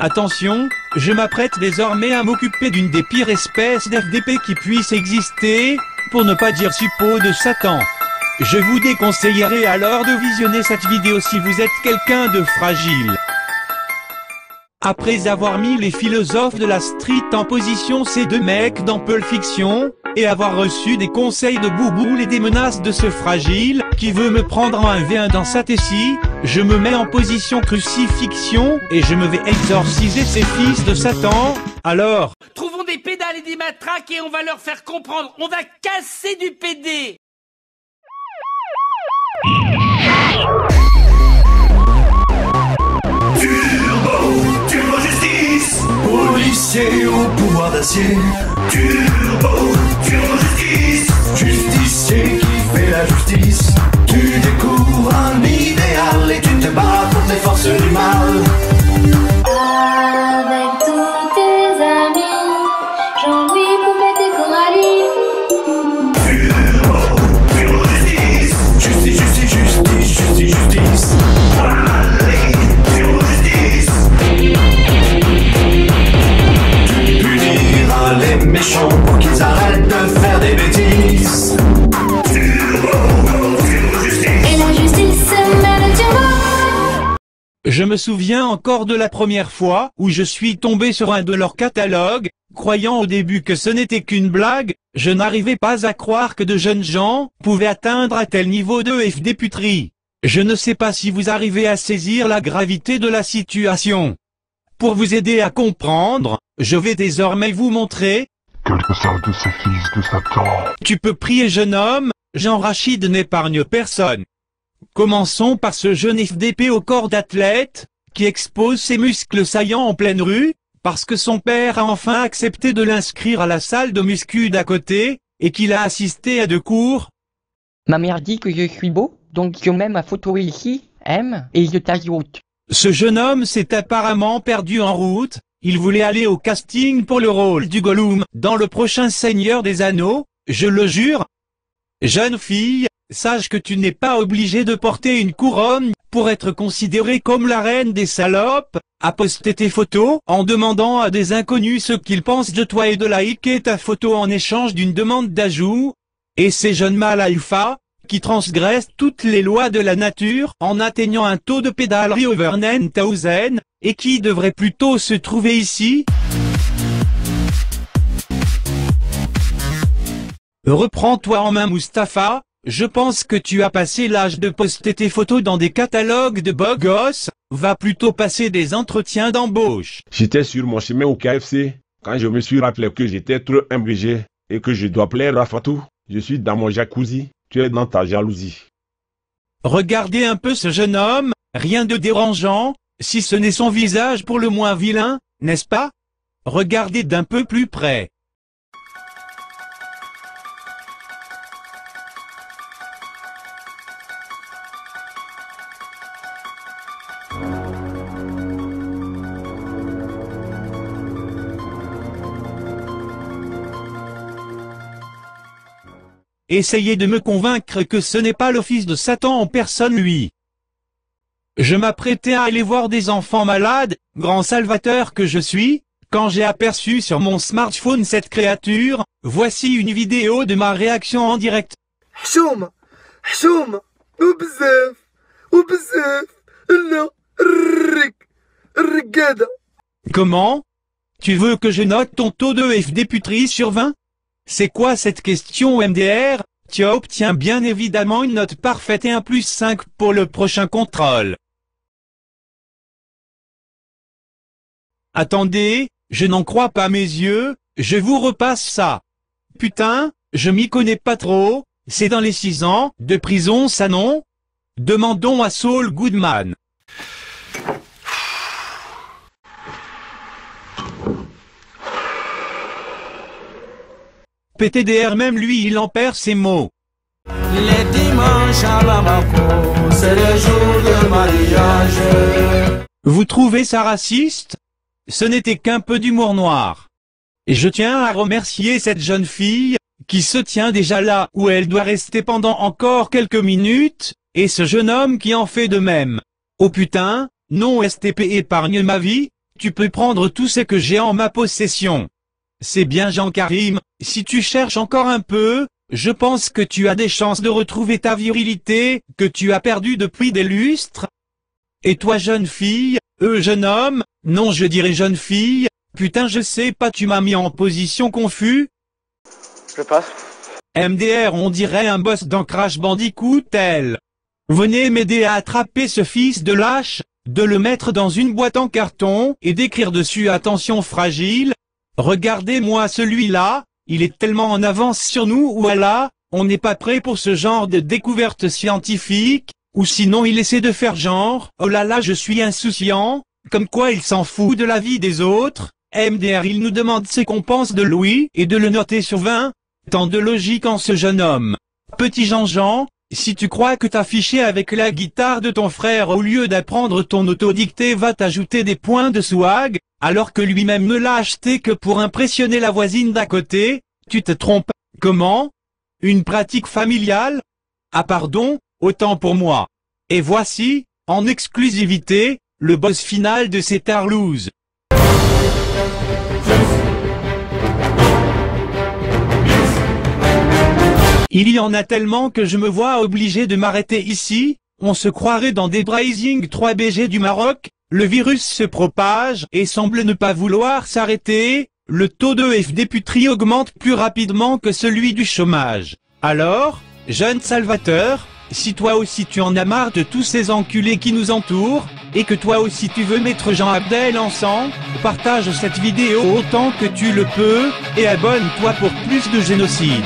Attention, je m'apprête désormais à m'occuper d'une des pires espèces d'FDP qui puissent exister, pour ne pas dire suppôt de Satan. Je vous déconseillerais alors de visionner cette vidéo si vous êtes quelqu'un de fragile. Après avoir mis les philosophes de la street en position ces deux mecs dans Pulp Fiction, et avoir reçu des conseils de Bouboule et des menaces de ce fragile, qui veut me prendre en 1v1 dans sa tessie, je me mets en position crucifixion, et je me vais exorciser ces fils de Satan, alors... Trouvons des pédales et des matraques et on va leur faire comprendre, on va casser du PD. Turbo justice, policier au pouvoir d'acier. Turbo justice, justicier qui fait la justice. Tu découvres un idéal et tu te bats contre les forces du mal. Avec tous tes amis, Jean-Louis, Poupette et Coralie. Turbo justice, justice. Allez, turbo justice. Punir les méchants pour qu'ils arrêtent de faire des bêtises. Et la justice met le turbo. Je me souviens encore de la première fois où je suis tombé sur un de leurs catalogues, croyant au début que ce n'était qu'une blague, je n'arrivais pas à croire que de jeunes gens pouvaient atteindre un tel niveau de FD puterie. Je ne sais pas si vous arrivez à saisir la gravité de la situation. Pour vous aider à comprendre, je vais désormais vous montrer quelques-uns de ces fils de Satan. Tu peux prier jeune homme, Jean Rachid n'épargne personne. Commençons par ce jeune FDP au corps d'athlète, qui expose ses muscles saillants en pleine rue, parce que son père a enfin accepté de l'inscrire à la salle de muscu d'à côté, et qu'il a assisté à 2 cours. Ma mère dit que je suis beau, donc je mets ma photo ici, M, et je t'ajoute. Ce jeune homme s'est apparemment perdu en route, il voulait aller au casting pour le rôle du Gollum dans le prochain Seigneur des Anneaux, je le jure. Jeune fille, sache que tu n'es pas obligée de porter une couronne pour être considérée comme la reine des salopes, à poster tes photos en demandant à des inconnus ce qu'ils pensent de toi et de liker ta photo en échange d'une demande d'ajout. Et ces jeunes mâles alpha, qui transgressent toutes les lois de la nature en atteignant un taux de pédalerie over 9000, et qui devraient plutôt se trouver ici. Reprends-toi en main Mustapha, je pense que tu as passé l'âge de poster tes photos dans des catalogues de beaux gosses, va plutôt passer des entretiens d'embauche. J'étais sur mon chemin au KFC, quand je me suis rappelé que j'étais trop imbrigé et que je dois plaire à Fatou. Je suis dans mon jacuzzi, tu es dans ta jalousie. Regardez un peu ce jeune homme, rien de dérangeant, si ce n'est son visage pour le moins vilain, n'est-ce pas? Regardez d'un peu plus près. Essayez de me convaincre que ce n'est pas le fils de Satan en personne lui. Je m'apprêtais à aller voir des enfants malades, grand salvateur que je suis, quand j'ai aperçu sur mon smartphone cette créature, voici une vidéo de ma réaction en direct. حشومة وبزاف لا الرقادة. Comment? Tu veux que je note ton taux de FD puterie sur 20? C'est quoi cette question MDR? Tu obtiens bien évidemment une note parfaite et un +5 pour le prochain contrôle. Attendez, je n'en crois pas mes yeux, je vous repasse ça. Putain, je m'y connais pas trop, c'est dans les 6 ans de prison ça non? Demandons à Saul Goodman. PTDR même lui il en perd ses mots. Les dimanches à Bamako, c'est le jour de mariage. Vous trouvez ça raciste? Ce n'était qu'un peu d'humour noir. Et je tiens à remercier cette jeune fille, qui se tient déjà là où elle doit rester pendant encore quelques minutes, et ce jeune homme qui en fait de même. Oh putain, non STP épargne ma vie, tu peux prendre tout ce que j'ai en ma possession. C'est bien Jean-Karim, si tu cherches encore un peu, je pense que tu as des chances de retrouver ta virilité, que tu as perdue depuis des lustres. Et toi jeune fille, jeune homme, non je dirais jeune fille, putain je sais pas tu m'as mis en position confus. Je passe. MDR on dirait un boss dans Crash Bandicoot tel. Venez m'aider à attraper ce fils de lâche, de le mettre dans une boîte en carton et d'écrire dessus attention fragile. Regardez-moi celui-là, il est tellement en avance sur nous voilà, on n'est pas prêt pour ce genre de découverte scientifique, ou sinon il essaie de faire genre, oh là là je suis insouciant, comme quoi il s'en fout de la vie des autres, MDR il nous demande ce qu'on pense de Louis et de le noter sur 20, tant de logique en ce jeune homme. Petit Jean-Jean, si tu crois que t'afficher avec la guitare de ton frère au lieu d'apprendre ton autodicté va t'ajouter des points de swag, alors que lui-même ne l'a acheté que pour impressionner la voisine d'à côté, tu te trompes. Comment? Une pratique familiale? Ah pardon, autant pour moi. Et voici, en exclusivité, le boss final de cette Arlouse. Il y en a tellement que je me vois obligé de m'arrêter ici, on se croirait dans des Brazing 3BG du Maroc, le virus se propage et semble ne pas vouloir s'arrêter, le taux de FDP augmente plus rapidement que celui du chômage. Alors, jeune Salvateur, si toi aussi tu en as marre de tous ces enculés qui nous entourent, et que toi aussi tu veux mettre Jean Abdel ensemble, partage cette vidéo autant que tu le peux, et abonne-toi pour plus de génocide.